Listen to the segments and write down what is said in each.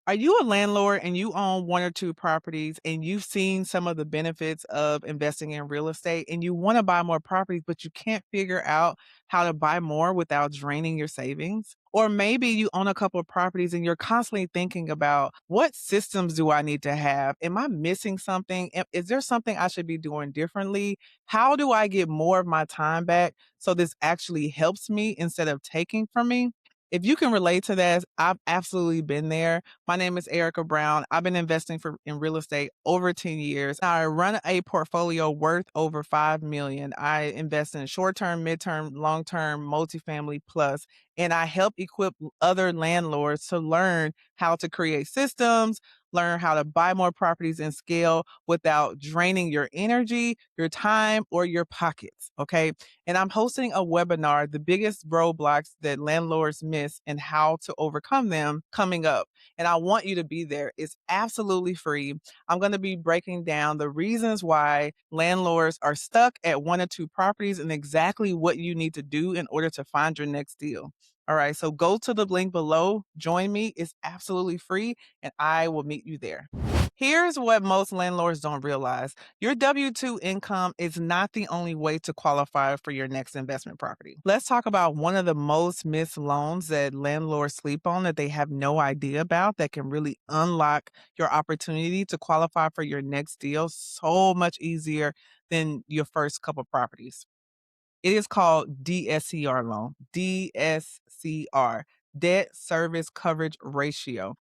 Are you a landlord and you own 1 or 2 properties and you've seen some of the benefits of investing in real estate and you wanna buy more properties, but you can't figure out how to buy more without draining your savings? Or maybe you own a couple of properties and you're constantly thinking about, "What systems do I need to have? Am I missing something? Is there something I should be doing differently? How do I get more of my time back so this actually helps me instead of taking from me?" If you can relate to that, I've absolutely been there. My name is Erica Brown. I've been investing in real estate over 10 years. I run a portfolio worth over 5 million. I invest in short-term, mid-term, long-term, multifamily plus, and I help equip other landlords to learn how to create systems, learn how to buy more properties and scale without draining your energy, your time, or your pockets. Okay. And I'm hosting a webinar, the biggest roadblocks that landlords miss and how to overcome them coming up. And I want you to be there. It's absolutely free. I'm going to be breaking down the reasons why landlords are stuck at 1 or 2 properties and exactly what you need to do in order to find your next deal. All right. So go to the link below, join me. It's absolutely free, and I will meet you there. Here's what most landlords don't realize. Your W 2 income is not the only way to qualify for your next investment property. Let's talk about one of the most missed loans that landlords sleep on that they have no idea about that can really unlock your opportunity to qualify for your next deal so much easier than your first couple properties. It is called DSCR loan, DSCR, debt service coverage ratio.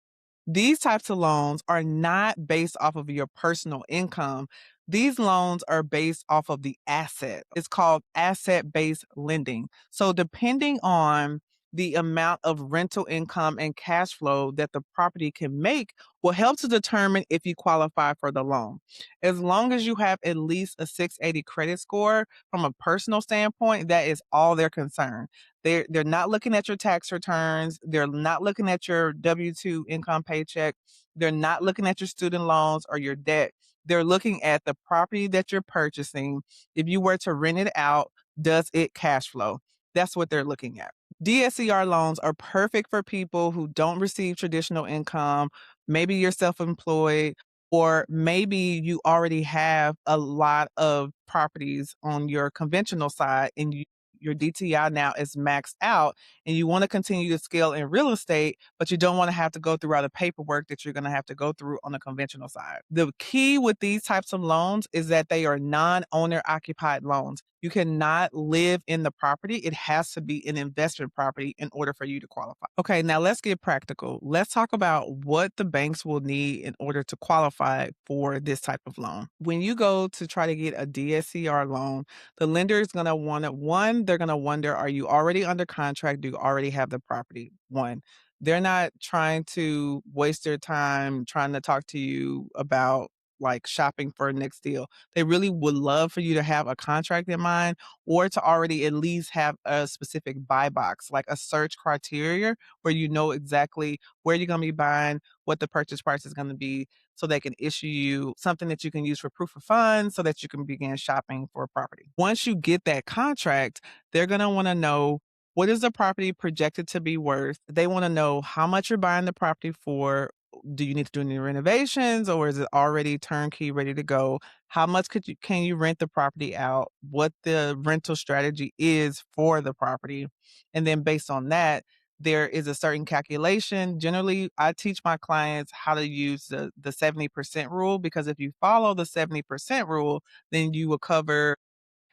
These types of loans are not based off of your personal income. These loans are based off of the asset. It's called asset-based lending. So depending on the amount of rental income and cash flow that the property can make will help to determine if you qualify for the loan. As long as you have at least a 680 credit score from a personal standpoint, that is all they're concerned. They're not looking at your tax returns. They're not looking at your W-2 income paycheck. They're not looking at your student loans or your debt. They're looking at the property that you're purchasing. If you were to rent it out, does it cash flow? That's what they're looking at. DSCR loans are perfect for people who don't receive traditional income. Maybe you're self-employed, or maybe you already have a lot of properties on your conventional side and your DTI now is maxed out and you want to continue to scale in real estate, but you don't want to have to go through all the paperwork that you're going to have to go through on the conventional side. The key with these types of loans is that they are non-owner occupied loans. You cannot live in the property. It has to be an investment property in order for you to qualify. Okay, now let's get practical. Let's talk about what the banks will need in order to qualify for this type of loan. When you go to try to get a DSCR loan, the lender is going to want to, one, they're going to wonder, are you already under contract? Do you already have the property? One, they're not trying to waste their time trying to talk to you about like shopping for a next deal. They really would love for you to have a contract in mind or to already at least have a specific buy box, like a search criteria where you know exactly where you're going to be buying, what the purchase price is going to be, so they can issue you something that you can use for proof of funds so that you can begin shopping for a property. Once you get that contract, they're going to want to know, what is the property projected to be worth? They want to know how much you're buying the property for. Do you need to do any renovations or is it already turnkey ready to go? How much can you rent the property out? What the rental strategy is for the property? And then based on that, there is a certain calculation. Generally, I teach my clients how to use the 70% rule, because if you follow the 70% rule, then you will cover.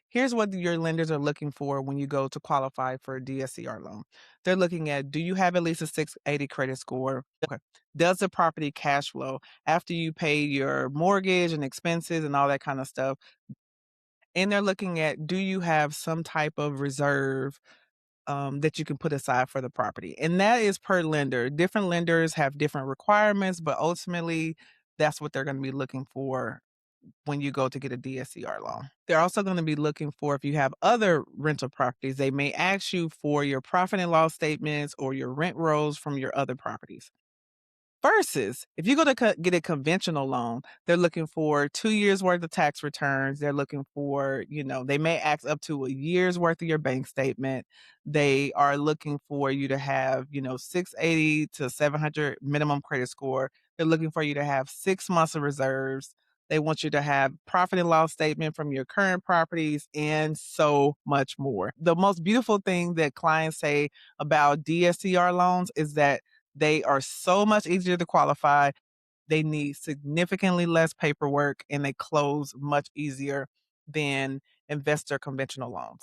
Here's what your lenders are looking for when you go to qualify for a DSCR loan. They're looking at, do you have at least a 680 credit score? Okay. Does the property cash flow after you pay your mortgage and expenses and all that kind of stuff? And they're looking at, do you have some type of reserve that you can put aside for the property? And that is per lender. Different lenders have different requirements, but ultimately, that's what they're going to be looking for when you go to get a DSCR loan. They're also going to be looking for, if you have other rental properties, they may ask you for your profit and loss statements or your rent rolls from your other properties. Versus if you go to get a conventional loan, they're looking for 2 years worth of tax returns. They're looking for, they may ask up to a year's worth of your bank statement. They are looking for you to have, 680 to 700 minimum credit score. They're looking for you to have 6 months of reserves. They want you to have profit and loss statement from your current properties and so much more. The most beautiful thing that clients say about DSCR loans is that they are so much easier to qualify. They need significantly less paperwork and they close much easier than investor conventional loans.